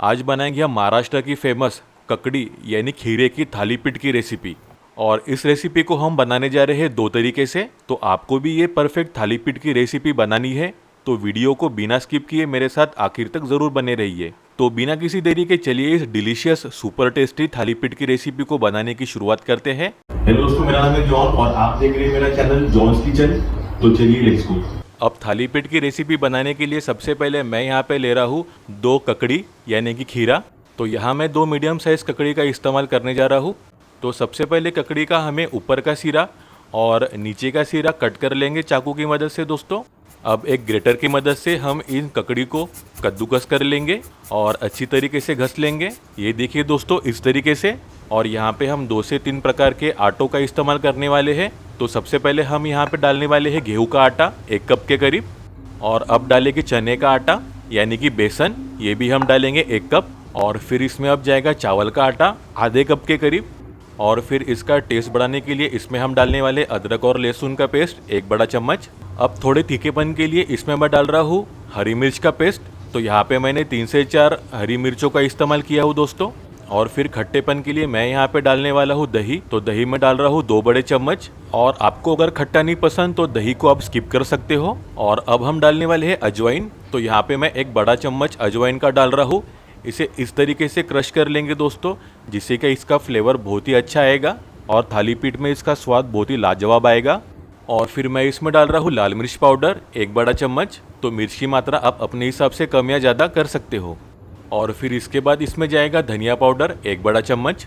आज बनाएंगे हम महाराष्ट्र की फेमस ककड़ी यानी खीरे की थाली पीठ की रेसिपी। और इस रेसिपी को हम बनाने जा रहे हैं दो तरीके से। तो आपको भी ये परफेक्ट थाली पीठ की रेसिपी बनानी है तो वीडियो को बिना स्किप किए मेरे साथ आखिर तक ज़रूर बने रहिए। तो बिना किसी देरी के चलिए इस डिलीशियस सुपर टेस्टी थाली पीठ की रेसिपी को बनाने की शुरुआत करते हैं। हेलो दोस्तों, मेरा नाम है जॉन और आप देख रहे हैं मेरा चैनल जॉन्स किचन। तो चलिए लेट्स गो। अब थाली पीठ की रेसिपी बनाने के लिए सबसे पहले मैं यहाँ पे ले रहा हूँ 2 ककड़ी यानी कि खीरा। तो यहाँ मैं 2 मीडियम साइज़ ककड़ी का इस्तेमाल करने जा रहा हूँ। तो सबसे पहले ककड़ी का हमें ऊपर का सिरा और नीचे का सिरा कट कर लेंगे चाकू की मदद से दोस्तों। अब एक ग्रेटर की मदद से हम इन ककड़ी को कद्दूकस कर लेंगे और अच्छी तरीके से घस लेंगे। ये देखिए दोस्तों इस तरीके से। और यहाँ पे हम 2 से 3 प्रकार के आटों का इस्तेमाल करने वाले हैं। तो सबसे पहले हम यहाँ पे डालने वाले हैं गेहूं का आटा 1 कप के करीब। और अब डालेंगे चने का आटा यानी कि बेसन, ये भी हम डालेंगे 1 कप। और फिर इसमें अब जाएगा चावल का आटा आधे कप के करीब। और फिर इसका टेस्ट बढ़ाने के लिए इसमें हम डालने वाले अदरक और लहसुन का पेस्ट 1 बड़ा चम्मच। अब थोड़े तीखेपन के लिए इसमें मैं डाल रहा हूँ हरी मिर्च का पेस्ट। तो यहाँ पे मैंने 3 से 4 हरी मिर्चों का इस्तेमाल किया हूँ दोस्तों। और फिर खट्टेपन के लिए मैं यहाँ पे डालने वाला हूँ दही। तो दही में डाल रहा हूँ 2 बड़े चम्मच। और आपको अगर खट्टा नहीं पसंद तो दही को आप स्किप कर सकते हो। और अब हम डालने वाले हैं अजवाइन। तो यहाँ पे मैं 1 बड़ा चम्मच अजवाइन का डाल रहा हूँ। इसे इस तरीके से क्रश कर लेंगे दोस्तों, जिससे कि इसका फ्लेवर बहुत ही अच्छा आएगा और थाली पीठ में इसका स्वाद बहुत ही लाजवाब आएगा। और फिर मैं इसमें डाल रहा हूँ लाल मिर्च पाउडर 1 बड़ा चम्मच। तो मिर्च की मात्रा आप अपने हिसाब से कम या ज़्यादा कर सकते हो। और फिर इसके बाद इसमें जाएगा धनिया पाउडर 1 बड़ा चम्मच।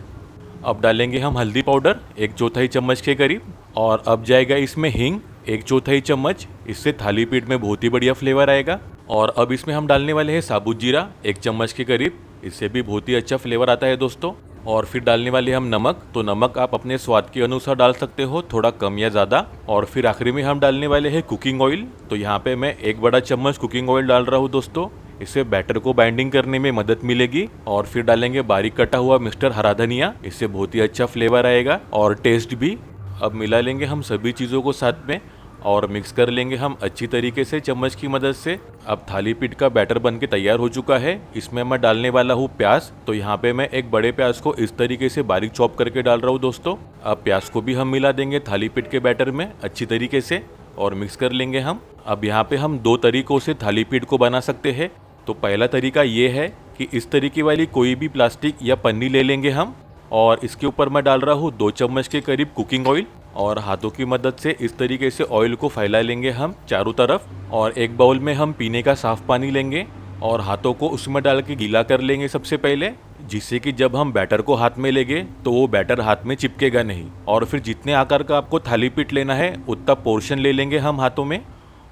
अब डालेंगे हम हल्दी पाउडर 1/4 चम्मच के करीब। और अब जाएगा इसमें हींग 1/4 चम्मच। इससे थाली पीठ में बहुत ही बढ़िया फ्लेवर आएगा। और अब इसमें हम डालने वाले हैं साबुत जीरा 1 चम्मच के करीब। इससे भी बहुत ही अच्छा फ्लेवर आता है दोस्तों। और फिर डालने वाले हम नमक। तो नमक आप अपने स्वाद के अनुसार डाल सकते हो, थोड़ा कम या ज़्यादा। और फिर आखिरी में हम डालने वाले हैं कुकिंग ऑयल। तो यहाँ पे मैं 1 बड़ा चम्मच कुकिंग ऑयल डाल रहा हूँ दोस्तों। इससे बैटर को बाइंडिंग करने में मदद मिलेगी। और फिर डालेंगे बारीक कटा हुआ मिस्टर हरा धनिया, इससे बहुत ही अच्छा फ्लेवर आएगा और टेस्ट भी। अब मिला लेंगे हम सभी चीज़ों को साथ में और मिक्स कर लेंगे हम अच्छी तरीके से चम्मच की मदद से। अब थाली पीठ का बैटर बन के तैयार हो चुका है। इसमें मैं डालने वाला हूँ प्याज। तो यहाँ पे मैं 1 बड़े प्याज को इस तरीके से बारीक चॉप करके डाल रहा हूँ दोस्तों। अब प्याज को भी हम मिला देंगे थाली पीठ के बैटर में अच्छी तरीके से और मिक्स कर लेंगे हम। अब यहाँ पे हम 2 तरीकों से थाली पीठ को बना सकते हैं। तो पहला तरीका ये है कि इस तरीके वाली कोई भी प्लास्टिक या पन्नी ले लेंगे हम और इसके ऊपर मैं डाल रहा हूँ 2 चम्मच के करीब कुकिंग ऑयल। और हाथों की मदद से इस तरीके से ऑयल को फैला लेंगे हम चारों तरफ। और एक बाउल में हम पीने का साफ पानी लेंगे और हाथों को उसमें डाल के गीला कर लेंगे सबसे पहले, जिससे कि जब हम बैटर को हाथ में लेंगे तो वो बैटर हाथ में चिपकेगा नहीं। और फिर जितने आकार का आपको थाली पीठ लेना है उतना पोर्शन ले लेंगे हम हाथों में।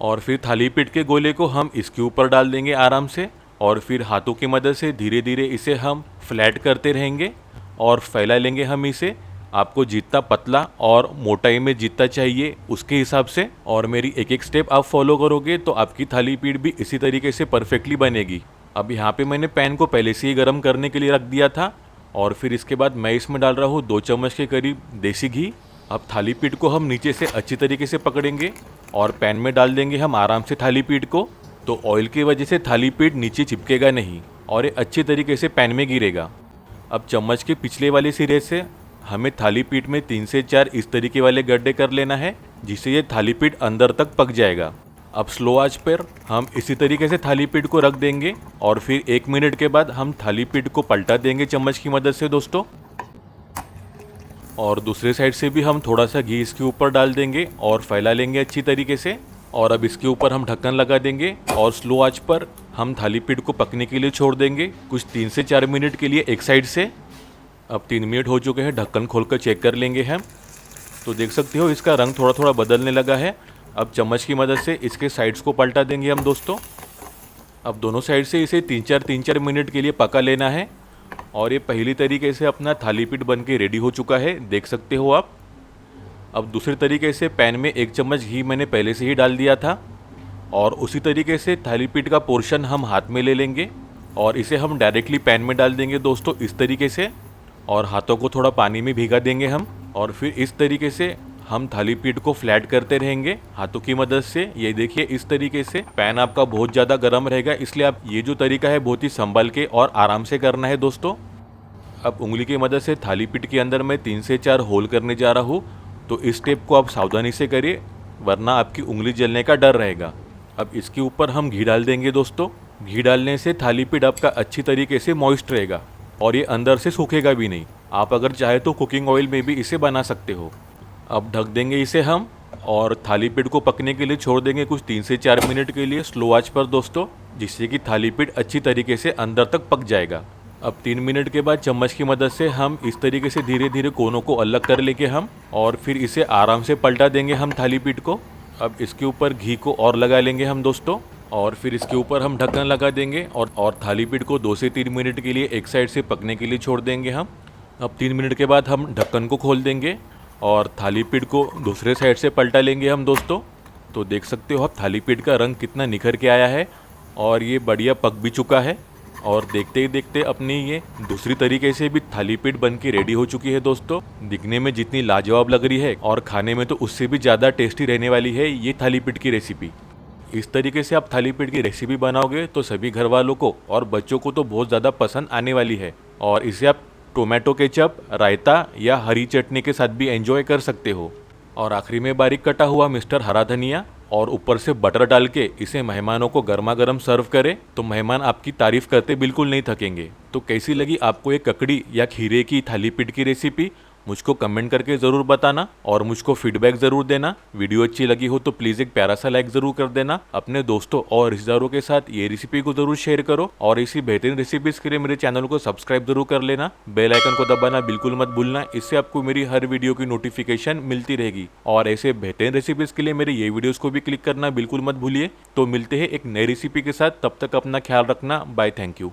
और फिर थाली पीठ के गोले को हम इसके ऊपर डाल देंगे आराम से। और फिर हाथों की मदद से धीरे धीरे इसे हम फ्लैट करते रहेंगे और फैला लेंगे हम इसे। आपको जितना पतला और मोटाई में जितना चाहिए उसके हिसाब से। और मेरी एक एक स्टेप आप फॉलो करोगे तो आपकी थाली पीठ भी इसी तरीके से परफेक्टली बनेगी। अब यहाँ पे मैंने पैन को पहले से ही गर्म करने के लिए रख दिया था। और फिर इसके बाद मैं इसमें डाल रहा हूँ 2 चम्मच के करीब देसी घी। अब थाली पीठ को हम नीचे से अच्छी तरीके से पकड़ेंगे और पैन में डाल देंगे हम आराम से थाली पीठ को। तो ऑयल की वजह से थाली पीठ नीचे चिपकेगा नहीं और ये अच्छी तरीके से पैन में गिरेगा। अब चम्मच के पिछले वाले सिरे से हमें थाली पीठ में 3 से 4 इस तरीके वाले गड्ढे कर लेना है, जिससे ये थाली पीठ अंदर तक पक जाएगा। अब स्लो आंच पर हम इसी तरीके से थाली पीठ को रख देंगे और फिर 1 मिनट के बाद हम थाली पीठ को पलटा देंगे चम्मच की मदद से दोस्तों। और दूसरे साइड से भी हम थोड़ा सा घी इसके ऊपर डाल देंगे और फैला लेंगे अच्छी तरीके से। और अब इसके ऊपर हम ढक्कन लगा देंगे और स्लो आंच पर हम थाली पीठ को पकने के लिए छोड़ देंगे कुछ 3 से 4 मिनट के लिए एक साइड से। अब 3 मिनट हो चुके हैं, ढक्कन खोलकर चेक कर लेंगे हम। तो देख सकते हो इसका रंग थोड़ा थोड़ा बदलने लगा है। अब चम्मच की मदद से इसके साइड्स को पलटा देंगे हम दोस्तों। अब दोनों साइड से इसे 3-4 मिनट के लिए पका लेना है। और ये पहली तरीके से अपना थाली पीठ बन के रेडी हो चुका है, देख सकते हो आप। अब दूसरे तरीके से पैन में 1 चम्मच घी मैंने पहले से ही डाल दिया था और उसी तरीके से थाली पीठ का पोर्शन हम हाथ में ले लेंगे और इसे हम डायरेक्टली पैन में डाल देंगे दोस्तों इस तरीके से। और हाथों को थोड़ा पानी में भिगा देंगे हम और फिर इस तरीके से हम थाली पीठ को फ्लैट करते रहेंगे हाथों की मदद से। ये देखिए इस तरीके से। पैन आपका बहुत ज़्यादा गर्म रहेगा, इसलिए आप ये जो तरीका है बहुत ही संभल के और आराम से करना है दोस्तों। अब उंगली की मदद से थाली पीठ के अंदर मैं 3 से 4 होल करने जा रहा हूँ, तो इस स्टेप को आप सावधानी से करिए, वरना आपकी उंगली जलने का डर रहेगा। अब इसके ऊपर हम घी डाल देंगे दोस्तों। घी डालने से थाली पीठ आपका अच्छी तरीके से मॉइस्ट रहेगा और ये अंदर से सूखेगा भी नहीं। आप अगर चाहे तो कुकिंग ऑयल में भी इसे बना सकते हो। अब ढक देंगे इसे हम और थाली पीठ को पकने के लिए छोड़ देंगे कुछ 3 से 4 मिनट के लिए स्लो आंच पर दोस्तों, जिससे कि थाली पीठ अच्छी तरीके से अंदर तक पक जाएगा। अब 3 मिनट के बाद चम्मच की मदद से हम इस तरीके से धीरे धीरे कोनों को अलग कर लेंगे हम, और फिर इसे आराम से पलटा देंगे हम थाली पीठ को। अब इसके ऊपर घी को और लगा लेंगे हम दोस्तों, और फिर इसके ऊपर हम ढक्कन लगा देंगे और थाली पीठ को 2 से 3 मिनट के लिए एक साइड से पकने के लिए छोड़ देंगे हम। अब 3 मिनट के बाद हम ढक्कन को खोल देंगे और थाली पीठ को दूसरे साइड से पलटा लेंगे हम दोस्तों। तो देख सकते हो आप थाली पीठ का रंग कितना निखर के आया है और ये बढ़िया पक भी चुका है। और देखते ही देखते अपनी ये दूसरी तरीके से भी थाली पीठ बन के रेडी हो चुकी है दोस्तों। दिखने में जितनी लाजवाब लग रही है और खाने में तो उससे भी ज़्यादा टेस्टी रहने वाली है ये थाली पीठ की रेसिपी। इस तरीके से आप थाली पीठ की रेसिपी बनाओगे तो सभी घर वालों को और बच्चों को तो बहुत ज़्यादा पसंद आने वाली है। और इसे आप टोमेटो केचप, रायता या हरी चटनी के साथ भी एंजॉय कर सकते हो। और आखिरी में बारीक कटा हुआ मिस्टर हरा धनिया और ऊपर से बटर डाल के इसे मेहमानों को गर्मा गर्म सर्व करें तो मेहमान आपकी तारीफ करते बिल्कुल नहीं थकेंगे। तो कैसी लगी आपको ये ककड़ी या खीरे की थाली पीठ की रेसिपी, मुझको कमेंट करके ज़रूर बताना और मुझको फीडबैक ज़रूर देना। वीडियो अच्छी लगी हो तो प्लीज़ एक प्यारा सा लाइक ज़रूर कर देना। अपने दोस्तों और रिश्तेदारों के साथ ये रेसिपी को ज़रूर शेयर करो और इसी बेहतरीन रेसिपीज़ के लिए मेरे चैनल को सब्सक्राइब जरूर कर लेना। बेल आइकन को दबाना बिल्कुल मत भूलना, इससे आपको मेरी हर वीडियो की नोटिफिकेशन मिलती रहेगी। और ऐसे बेहतरीन रेसिपीज़ के लिए मेरे ये वीडियोज़ को भी क्लिक करना बिल्कुल मत भूलिए। तो मिलते हैं एक नई रेसिपी के साथ, तब तक अपना ख्याल रखना। Bye, thank you.